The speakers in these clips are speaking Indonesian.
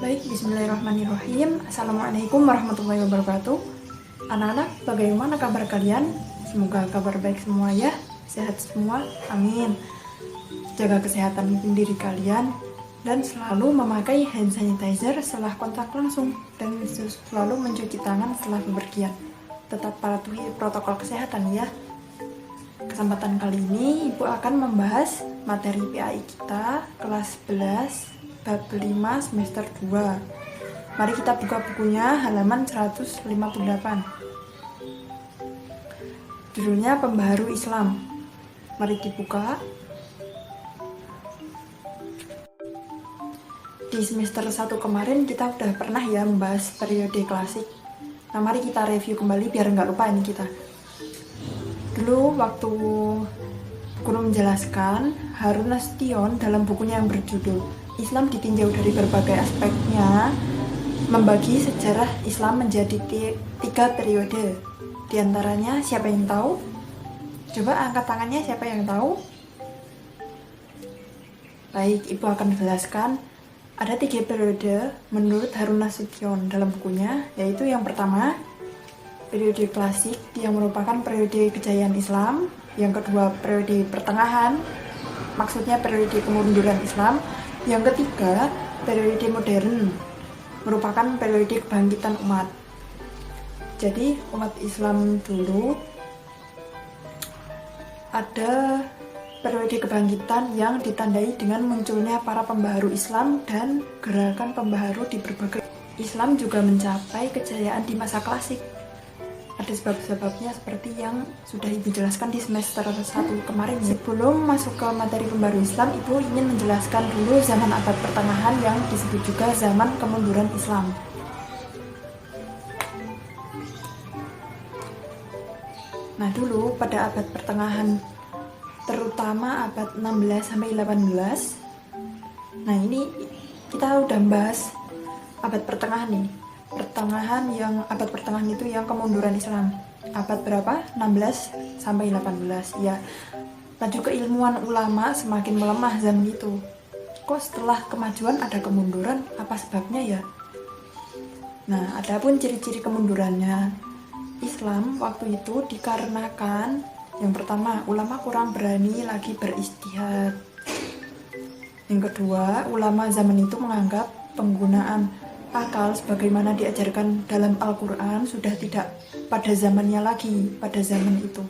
Baik, bismillahirrahmanirrahim. Assalamualaikum warahmatullahi wabarakatuh. Anak-anak, bagaimana kabar kalian? Semoga kabar baik semua ya, sehat semua, amin. Jaga kesehatan diri kalian dan selalu memakai hand sanitizer setelah kontak langsung dan selalu mencuci tangan setelah bepergian. Tetap patuhi protokol kesehatan ya. Kesempatan kali ini Ibu akan membahas materi PAI kita kelas 11 bab 5 semester 2. Mari kita buka bukunya halaman 158. Judulnya Pembaharu Islam. Mari dibuka. Di semester 1 kemarin kita udah pernah ya membahas periode klasik. Nah, mari kita review kembali biar nggak lupa ini kita. Dulu waktu guru menjelaskan, Harun Nasution dalam bukunya yang berjudul Islam ditinjau dari berbagai aspeknya membagi sejarah Islam menjadi 3 periode. Di antaranya siapa yang tahu? Coba angkat tangannya siapa yang tahu? Baik, Ibu akan jelaskan. Ada 3 periode menurut Harun Nasution dalam bukunya, yaitu yang pertama periode klasik yang merupakan periode kejayaan Islam, yang kedua periode pertengahan, maksudnya periode kemunduran Islam, yang ketiga periode modern, merupakan periode kebangkitan umat. Jadi umat Islam dulu ada periode kebangkitan yang ditandai dengan munculnya para pembaharu Islam dan gerakan pembaharu di berbagai. Islam juga mencapai kejayaan di masa klasik. Ada sebab-sebabnya seperti yang sudah Ibu jelaskan di semester 1 kemarin. Sebelum masuk ke materi pembaharu Islam, Ibu ingin menjelaskan dulu zaman abad pertengahan yang disebut juga zaman kemunduran Islam. Nah, dulu pada abad pertengahan, terutama abad 16 sampai 18. Nah, ini kita udah bahas abad pertengahan nih. Abad pertengahan itu yang kemunduran Islam. Abad berapa? 16 sampai 18 ya. Laju keilmuan ulama semakin melemah zaman itu. Kok setelah kemajuan ada kemunduran? Apa sebabnya ya? Nah, adapun ciri-ciri kemundurannya Islam waktu itu dikarenakan yang pertama, ulama kurang berani lagi beristihad. Yang kedua, ulama zaman itu menganggap penggunaan akal sebagaimana diajarkan dalam Al-Quran sudah tidak pada zamannya lagi, pada zaman itu.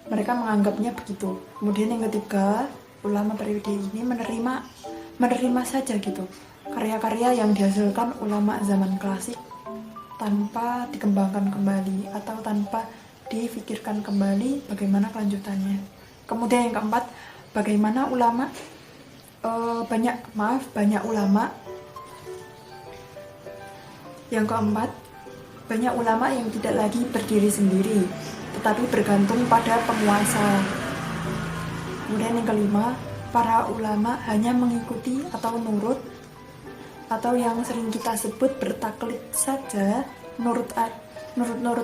Mereka menganggapnya begitu. Kemudian yang ketiga, ulama periode ini menerima saja gitu karya-karya yang dihasilkan ulama zaman klasik tanpa dikembangkan kembali atau tanpa difikirkan kembali bagaimana kelanjutannya. Kemudian yang keempat, bagaimana ulama banyak ulama. Yang keempat, banyak ulama yang tidak lagi berdiri sendiri, tetapi bergantung pada penguasa. Kemudian yang kelima, para ulama hanya mengikuti atau nurut, atau yang sering kita sebut bertaklid saja, nurut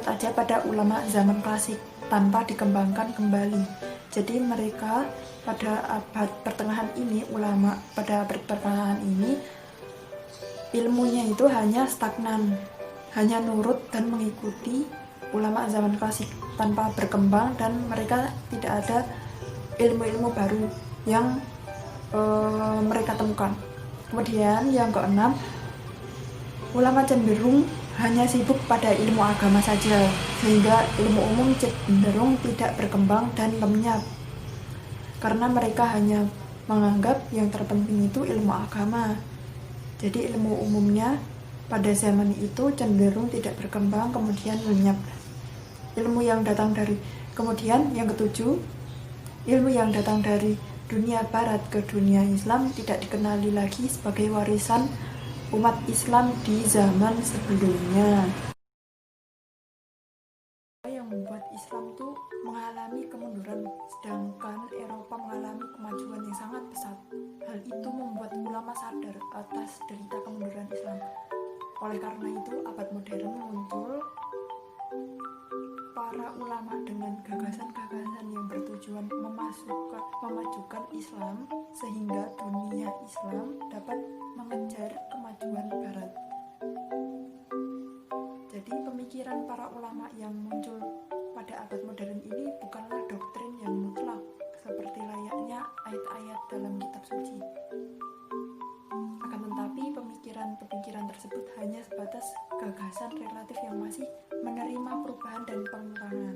aja pada ulama zaman klasik, tanpa dikembangkan kembali. Jadi mereka pada abad pertengahan ini, ulama pada abad pertengahan ini, ilmunya itu hanya stagnan, hanya nurut dan mengikuti ulama zaman klasik tanpa berkembang, dan mereka tidak ada ilmu-ilmu baru yang mereka temukan. Kemudian yang keenam, ulama cenderung hanya sibuk pada ilmu agama saja, sehingga ilmu umum cenderung tidak berkembang dan lenyap, karena mereka hanya menganggap yang terpenting itu ilmu agama. Jadi ilmu umumnya pada zaman itu cenderung tidak berkembang, kemudian lenyap. Kemudian yang ketujuh, ilmu yang datang dari dunia barat ke dunia Islam tidak dikenali lagi sebagai warisan umat Islam di zaman sebelumnya. Yang membuat Islam itu mengalami kemunduran, sedangkan Eropa mengalami kemajuan yang sangat pesat. Hal itu membuat ulama sadar atas derita kemunduran Islam. Oleh karena itu, abad modern muncul para ulama dengan gagasan-gagasan yang bertujuan memajukan Islam, sehingga dunia Islam dapat mengejar kemajuan hanya sebatas gagasan relatif yang masih menerima perubahan dan pengurangan.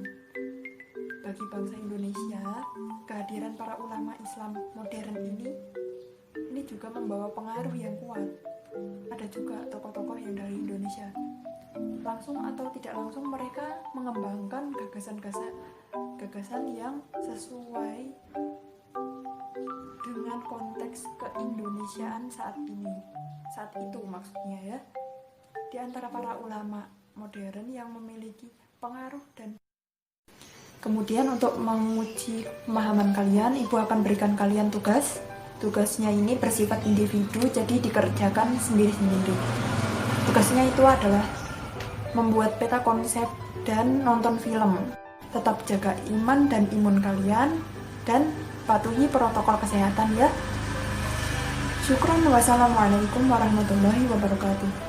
Bagi bangsa Indonesia, kehadiran para ulama Islam modern ini juga membawa pengaruh yang kuat. Ada juga tokoh-tokoh yang dari Indonesia. Langsung atau tidak langsung mereka mengembangkan gagasan yang sesuai dengan konteks keindonesiaan saat itu maksudnya ya. Di antara para ulama modern yang memiliki pengaruh dan kemudian untuk menguji pemahaman kalian, Ibu akan berikan kalian tugas. Tugasnya ini bersifat individu, jadi dikerjakan sendiri-sendiri. Tugasnya itu adalah membuat peta konsep dan nonton film. Tetap jaga iman dan imun kalian dan patuhi protokol kesehatan ya. Syukron, wassalamualaikum warahmatullahi wabarakatuh.